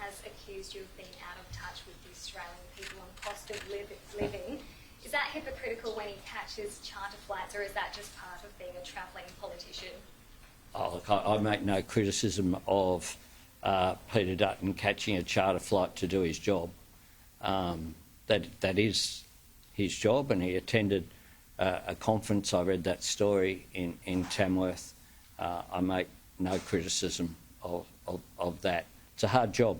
has accused you of being out of touch with the Australian people on cost of living. Is that hypocritical when he catches charter flights, or is that just part of being a travelling politician? Oh, look, I make no criticism of Petter Dutton catching a charter flight to do his job. That is his job, and he attended a conference. I read that story in Tamworth. I make no criticism of that. It's a hard job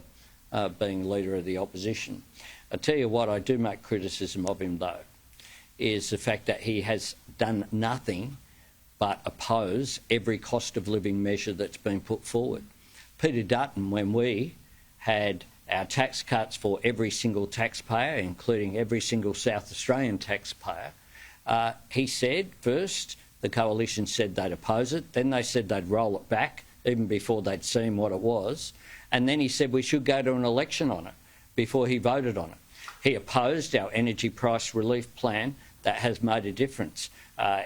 being leader of the opposition. I tell you what, I do make criticism of him though, is the fact that he has done nothing but oppose every cost of living measure that's been put forward. Petter Dutton, when we had our tax cuts for every single taxpayer, including every single South Australian taxpayer, he said first, the coalition said they'd oppose it, then they said they'd roll it back, even before they'd seen what it was, and then he said we should go to an election on it before he voted on it. He opposed our energy price relief plan that has made a difference.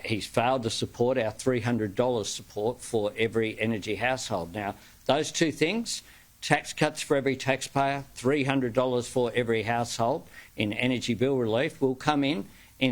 He's failed to support our $300 support for every energy household. Now, those two things, tax cuts for every taxpayer, $300 for every household in energy bill relief, will come in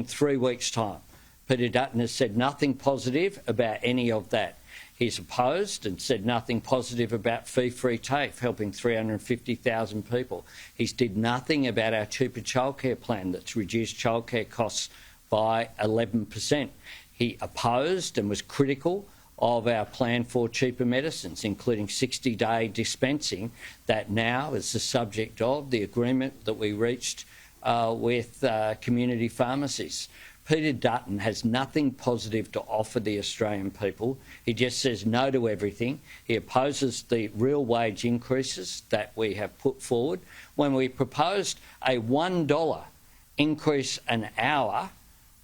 3 weeks' time. Petter Dutton has said nothing positive about any of that. He's opposed and said nothing positive about fee-free TAFE, helping 350,000 people. He's did nothing about our cheaper childcare plan that's reduced childcare costs by 11%. He opposed and was critical of our plan for cheaper medicines, including 60-day dispensing, that now is the subject of the agreement that we reached with community pharmacies. Petter Dutton has nothing positive to offer the Australian people. He just says no to everything. He opposes the real wage increases that we have put forward. When we proposed a $1 increase an hour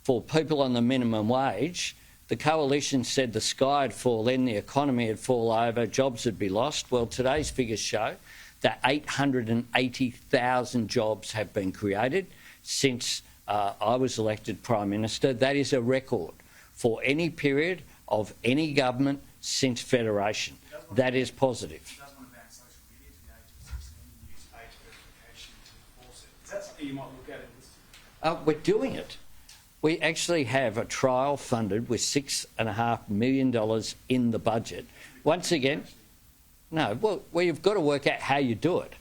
for people on the minimum wage, the coalition said the sky would fall in, the economy would fall over, jobs would be lost. Well, today's figures show that 880,000 jobs have been created since I was elected Prime Minister. That is a record for any period of any government since Federation. That is positive. He does want to ban social media to the age of 16 and use age verification to enforce it. Is that something you might look at in this? We're doing it. We actually have a trial funded with $6.5 million in the budget. Once again, no, well, you've got to work out how you do it.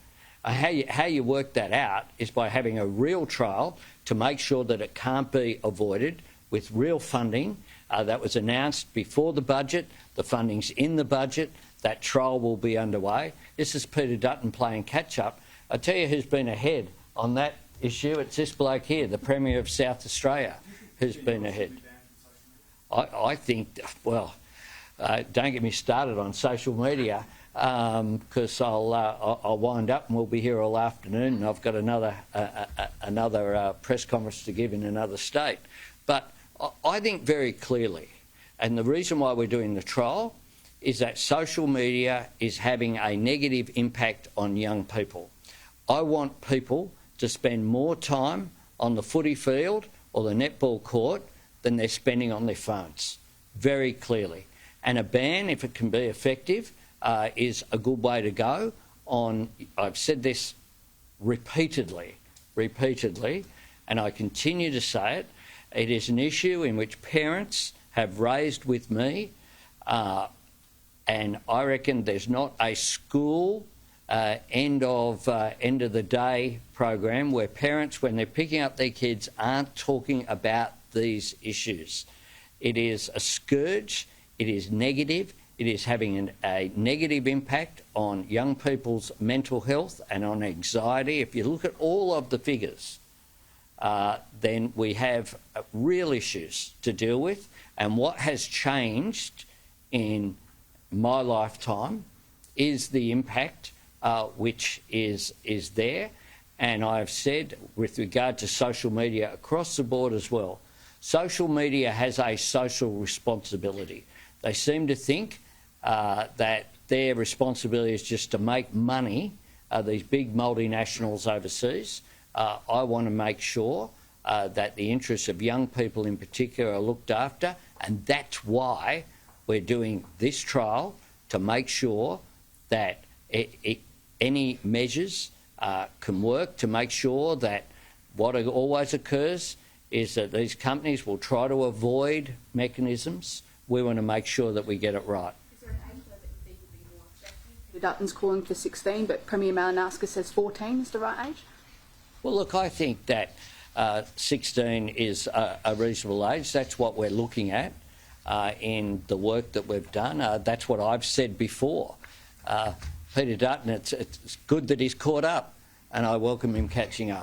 How you work that out is by having a real trial to make sure that it can't be avoided with real funding. That was announced before the budget. The funding's in the budget. That trial will be underway. This is Petter Dutton playing catch-up. I tell you who's been ahead on that issue. It's this bloke here, the Premier of South Australia, who's been ahead. I think, well, don't get me started on social media, because I'll wind up and we'll be here all afternoon, and I've got another press conference to give in another state. But I think very clearly, and the reason why we're doing the trial is that social media is having a negative impact on young people. I want people to spend more time on the footy field or the netball court than they're spending on their phones, very clearly. And a ban, if it can be effective, is a good way to go on. I've said this repeatedly, and I continue to say it. It is an issue in which parents have raised with me, and I reckon there's not a school end of the day program where parents, when they're picking up their kids, aren't talking about these issues. It is a scourge. It is negative. It is having a negative impact on young people's mental health and on anxiety. If you look at all of the figures, then we have real issues to deal with. And what has changed in my lifetime is the impact which is there. And I've said, with regard to social media across the board as well, social media has a social responsibility. They seem to think that their responsibility is just to make money, these big multinationals overseas. I want to make sure that the interests of young people in particular are looked after, and that's why we're doing this trial, to make sure that any measures can work to make sure that what always occurs is that these companies will try to avoid mechanisms. We want to make sure that we get it right. Is there an age though that you think would be more effective? Peter Dutton's calling for 16, but Premier Malinowska says 14 is the right age. Well, look, I think that 16 is a reasonable age. That's what we're looking at in the work that we've done. That's what I've said before. Peter Dutton, it's good that he's caught up, and I welcome him catching up.